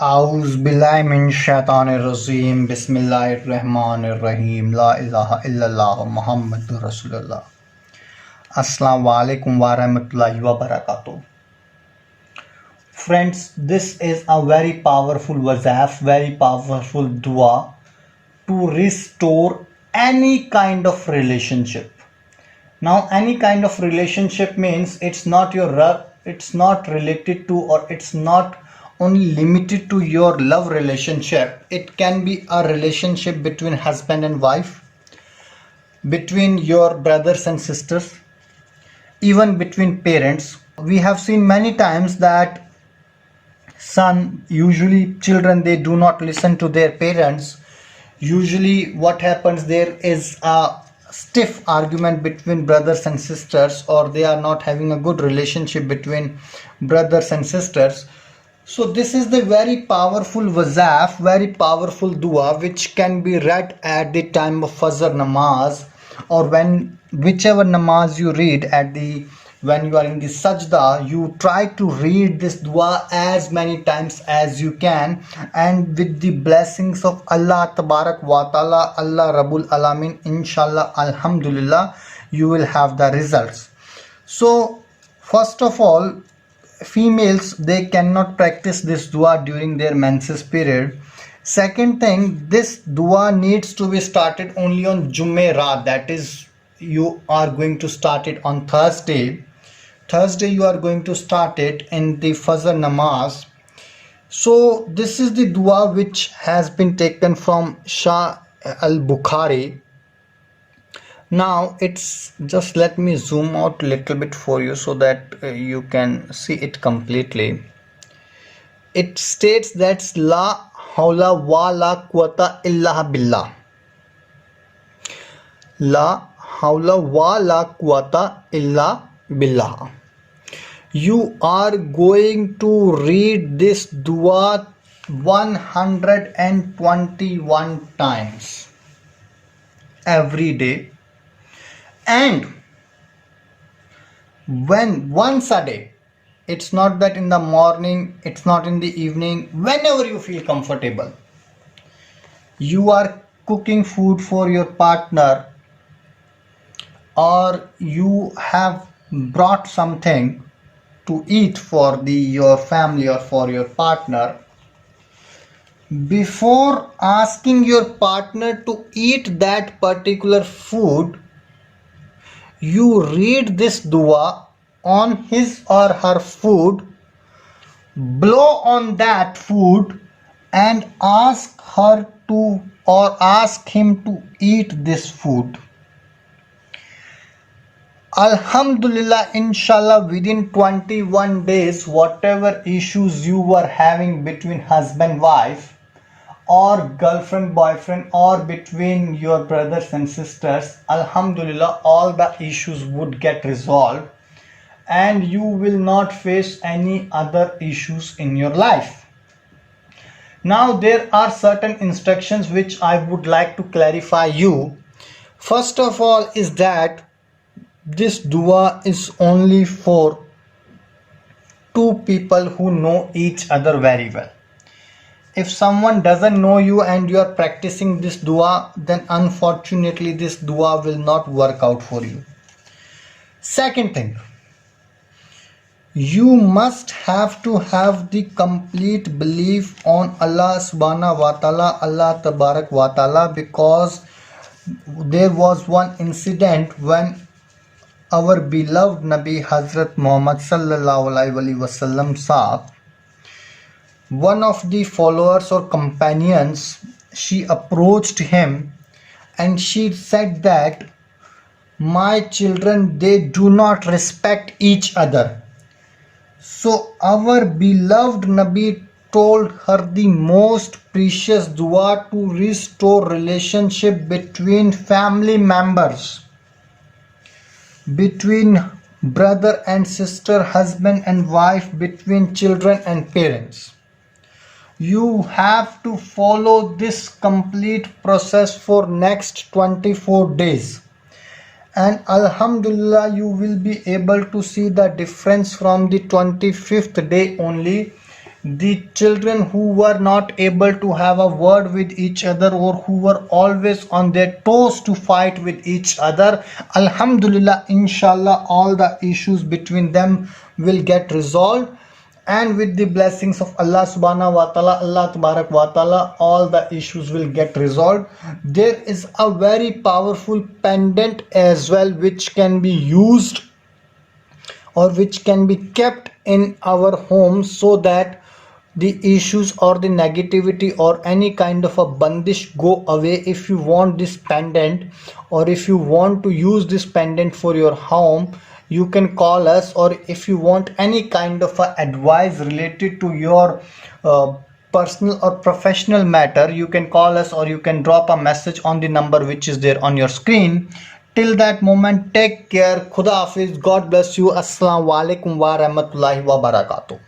आउज़ बिल्लाहि मिन शैतानिर रजीम बिस्मिल्लाहिर रहमानिर रहीम ला इलाहा इल्लल्लाह मुहम्मदुर रसूलुल्लाह अस्सलामु अलैकुम व रहमतुल्लाहि व बरकातुहू. Friends, this is a very powerful wazaf, very powerful dua to restore any kind of relationship. Now, any kind of relationship means it's not related to, or it's not only limited to your love relationship. It can be a relationship between husband and wife, between your brothers and sisters, even between parents. We have seen many times that usually children, they do not listen to their parents. Usually what happens, there is a stiff argument between brothers and sisters, or they are not having a good relationship between brothers and sisters. So this is the very powerful wazaf, very powerful dua, which can be read at the time of Fajr namaz, or whichever namaz you read when you are in the sajda. You try to read this dua as many times as you can, and with the blessings of Allah Tabarak wa Ta'ala, Allah Rabbul Alamin, inshallah, alhamdulillah, you will have the results. So first of all, females, they cannot practice this dua during their menses period. Second thing, this dua needs to be started only on Jumeirah, that is, you are going to start it on Thursday. You are going to start it in the Fajr namaz. So this is the dua which has been taken from Shah al-Bukhari. Now it's just, let me zoom out a little bit for you so that you can see it completely. It states that la hawla wa la quwwata illa billah. La hawla wa la quwwata illa billah. You are going to read this dua 121 times every day, and once a day. It's not that in the morning, it's not in the evening, whenever you feel comfortable. You are cooking food for your partner, or you have brought something to eat for your family or for your partner. Before asking your partner to eat that particular food, you read this dua on his or her food, blow on that food, and ask her to, or ask him to eat this food. Alhamdulillah, inshallah, within 21 days, whatever issues you were having between husband wife, or girlfriend boyfriend, or between your brothers and sisters, alhamdulillah, all the issues would get resolved, and you will not face any other issues in your life. Now there are certain instructions which I would like to clarify you. First of all is that this dua is only for two people who know each other very well. If someone doesn't know you and you are practicing this dua, then unfortunately this dua will not work out for you. Second thing, you must have to have the complete belief on Allah subhanahu wa ta'ala, Allah tabarak wa ta'ala, because there was one incident when our beloved Nabi Hazrat Muhammad sallallahu alaihi wasallam saw one of the followers or companions. She approached him and she said that my children, they do not respect each other. So our beloved Nabi told her the most precious dua to restore relationship between family members, between brother and sister, husband and wife, between children and parents. You have to follow this complete process for next 24 days. And alhamdulillah, you will be able to see the difference from the 25th day only. the children who were not able to have a word with each other or who were always on their toes to fight with each other, alhamdulillah, inshallah, all the issues between them will get resolved, and with the blessings of Allah subhanahu wa ta'ala, Allah tabarak wa ta'ala, all the issues will get resolved. There is a very powerful pendant as well which can be used or which can be kept in our home so that the issues or the negativity or any kind of a bandish go away. If you want this pendant or if you want to use this pendant for your home, you can call us, or if you want any kind of a advice related to your personal or professional matter, you can call us or you can drop a message on the number which is there on your screen. Till that moment, take care. Khuda Hafiz. God bless you. Assalamu alaikum wa rahmatullahi wa barakatuh.